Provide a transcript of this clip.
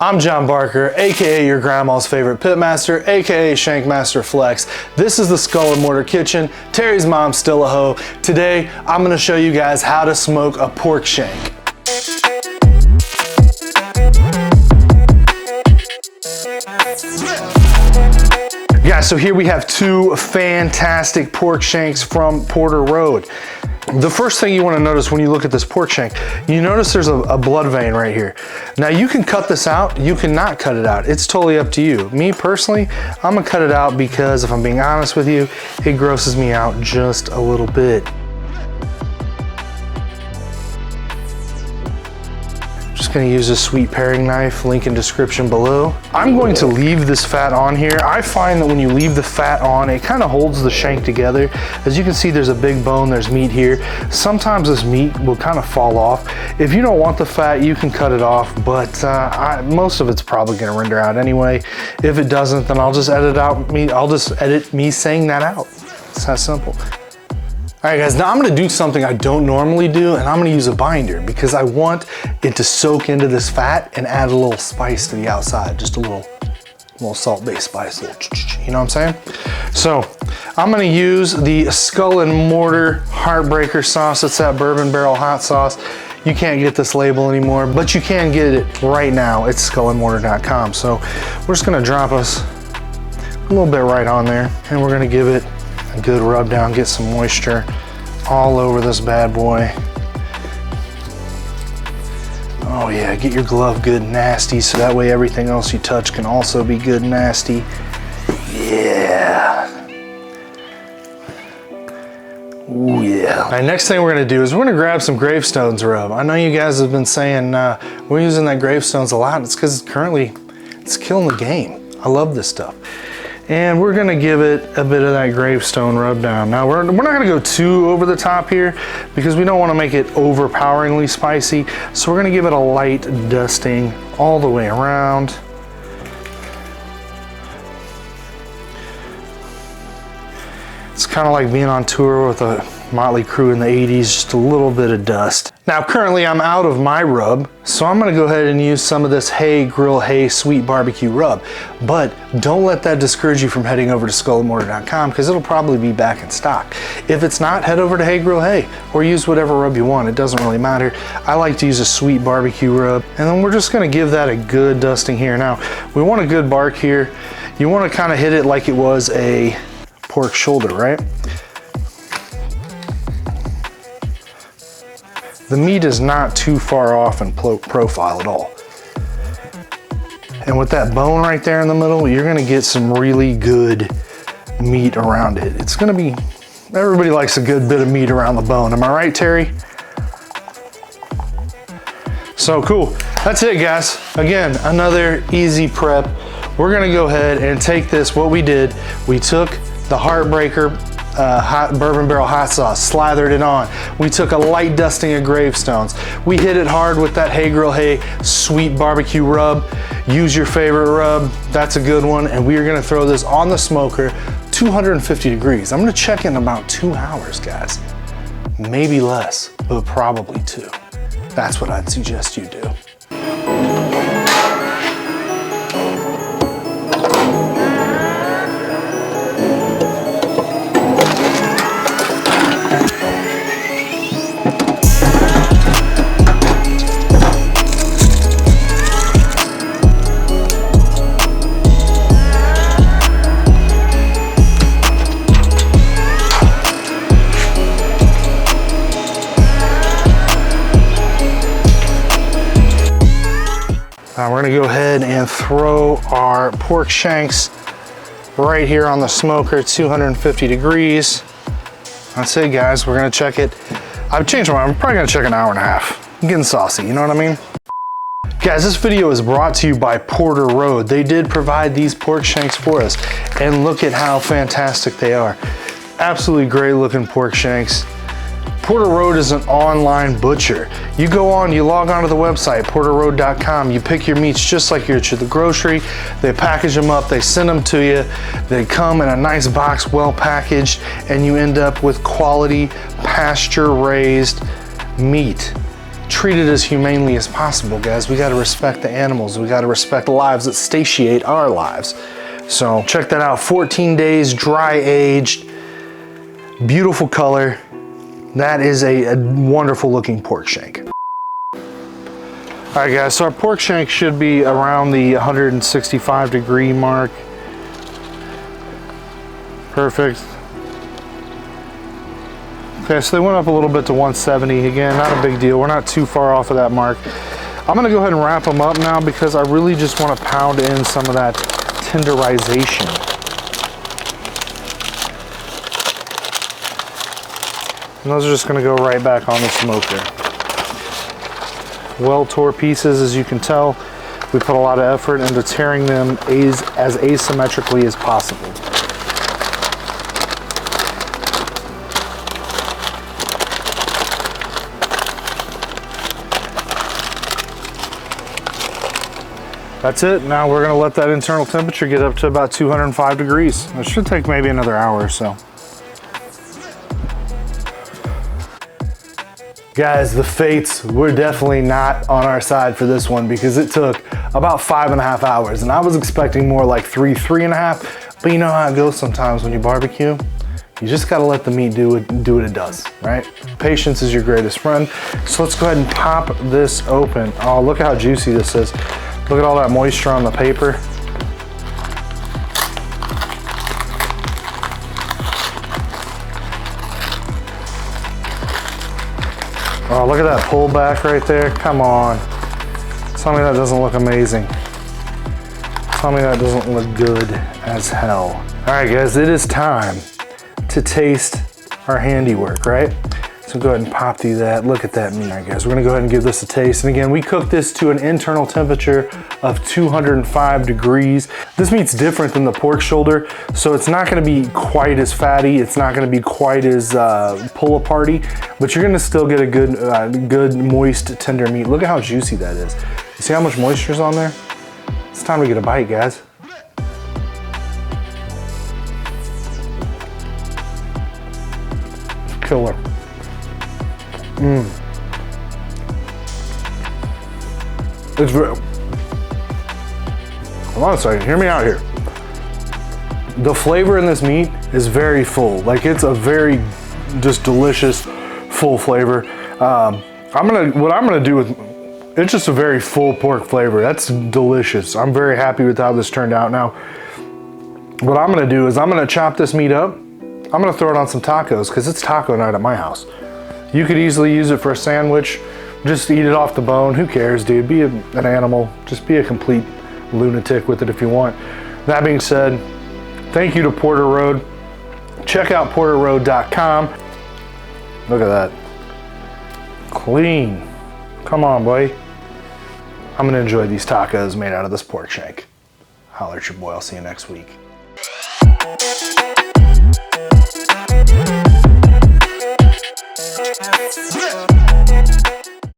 I'm John Barker, aka your grandma's favorite pitmaster, aka Shankmaster Flex. This is the Skull and Mortar Kitchen. Terry's mom's still a hoe. Today, I'm gonna show you guys how to smoke a pork shank. Guys, so here we have two fantastic pork shanks from Porter Road. The first thing you want to notice when you look at this pork shank, you notice there's a blood vein right here. Now you can cut this out, you cannot cut it out. It's totally up to you. Me personally, I'm gonna cut it out because if I'm being honest with you, it grosses me out just a little bit. Just gonna use a sweet paring knife, link in description below. I'm going to leave this fat on here. I find that when you leave the fat on, it kind of holds the shank together. As you can see, there's a big bone, there's meat here. Sometimes this meat will kind of fall off. If you don't want the fat, you can cut it off, but most of it's probably gonna render out anyway. If it doesn't, then I'll just edit me saying that out. It's that simple. All right guys, now I'm gonna do something I don't normally do, and I'm gonna use a binder because I want it to soak into this fat and add a little spice to the outside, just a little salt-based spice, you know what I'm saying? So I'm gonna use the Skull and Mortar Heartbreaker sauce. It's that bourbon barrel hot sauce. You can't get this label anymore, but you can get it right now. It's skullandmortar.com. So we're just gonna drop us a little bit right on there, and we're gonna give it a good rub down, get some moisture all over this bad boy. Oh yeah, get your glove good and nasty so that way everything else you touch can also be good and nasty. Yeah. Ooh yeah. All right, next thing we're gonna do is we're gonna grab some Gravestones rub. I know you guys have been saying we're using that Gravestones a lot. It's because currently it's killing the game. I love this stuff. And we're gonna give it a bit of that Gravestone rub down. Now we're not gonna go too over the top here because we don't wanna make it overpoweringly spicy. So we're gonna give it a light dusting all the way around. It's kind of like being on tour with a Motley Crue in the 80s, just a little bit of dust. Now currently I'm out of my rub, so I'm gonna go ahead and use some of this Hay Grill Hay Sweet Barbecue Rub. But don't let that discourage you from heading over to skullandmortar.com because it'll probably be back in stock. If it's not, head over to Hay Grill Hay or use whatever rub you want. It doesn't really matter. I like to use a Sweet Barbecue Rub, and then we're just gonna give that a good dusting here. Now, we want a good bark here. You wanna kinda hit it like it was a pork shoulder, right? The meat is not too far off in profile at all. And with that bone right there in the middle, you're gonna get some really good meat around it. It's gonna be, everybody likes a good bit of meat around the bone. Am I right, Terry? So cool, that's it guys. Again, another easy prep. We're gonna go ahead and take this, what we did, we took the Heartbreaker hot bourbon barrel hot sauce, slathered it on. We took a light dusting of Gravestones. We hit it hard with that Hay Grill Hay Sweet Barbecue Rub. Use your favorite rub, that's a good one. And we are gonna throw this on the smoker, 250 degrees. I'm gonna check in about 2 hours, guys. Maybe less, but probably 2. That's what I'd suggest you do. We're gonna go ahead and throw our pork shanks right here on the smoker, 250 degrees. That's it guys, we're gonna check it. I've changed my mind, I'm probably gonna check an hour and a half. I'm getting saucy, you know what I mean? Guys, this video is brought to you by Porter Road. They did provide these pork shanks for us, and look at how fantastic they are. Absolutely great looking pork shanks. Porter Road is an online butcher. You go on, you log onto the website, porterroad.com, you pick your meats just like you're at the grocery, they package them up, they send them to you, they come in a nice box, well packaged, and you end up with quality pasture-raised meat. treat it as humanely as possible, guys. We gotta respect the animals. We gotta respect the lives that satiate our lives. So check that out, 14 days, dry aged, beautiful color. That is a wonderful looking pork shank. All right guys, so our pork shank should be around the 165 degree mark. Perfect. Okay, so they went up a little bit to 170. Again, not a big deal. We're not too far off of that mark. I'm gonna go ahead and wrap them up now because I really just wanna pound in some of that tenderization. And those are just gonna go right back on the smoker. Well tore pieces, as you can tell. We put a lot of effort into tearing them as asymmetrically as possible. That's it. Now we're gonna let that internal temperature get up to about 205 degrees. It should take maybe another hour or so. Guys, the fates were definitely not on our side for this one because it took about 5.5 hours and I was expecting more like 3.5, but you know how it goes sometimes when you barbecue. You just gotta let the meat do what it does, right? Patience is your greatest friend. So let's go ahead and pop this open. Oh, look at how juicy this is. Look at all that moisture on the paper. Oh, look at that pullback right there. Come on. Tell me that doesn't look amazing. Tell me that doesn't look good as hell. All right, guys, it is time to taste our handiwork, right? So go ahead and pop through that. Look at that meat. All right, guys, we're gonna go ahead and give this a taste. And again, we cooked this to an internal temperature of 205 degrees. This meat's different than the pork shoulder, so it's not gonna be quite as fatty. It's not gonna be quite as pull-aparty, but you're gonna still get a good moist, tender meat. Look at how juicy that is. You see how much moisture's on there? It's time to get a bite, guys. Killer. It's very, hold on a second, hear me out here. The flavor in this meat is very full. Like it's a very just delicious, full flavor. What I'm gonna do with, it's just a very full pork flavor. That's delicious. I'm very happy with how this turned out. Now, what I'm gonna do is I'm gonna chop this meat up. I'm gonna throw it on some tacos because it's taco night at my house. You could easily use it for a sandwich. Just eat it off the bone. Who cares, dude? Be an animal. Just be a complete lunatic with it if you want. That being said, thank you to Porter Road. Check out porterroad.com. Look at that. Clean. Come on, boy. I'm gonna enjoy these tacos made out of this pork shank. Holler at your boy. I'll see you next week.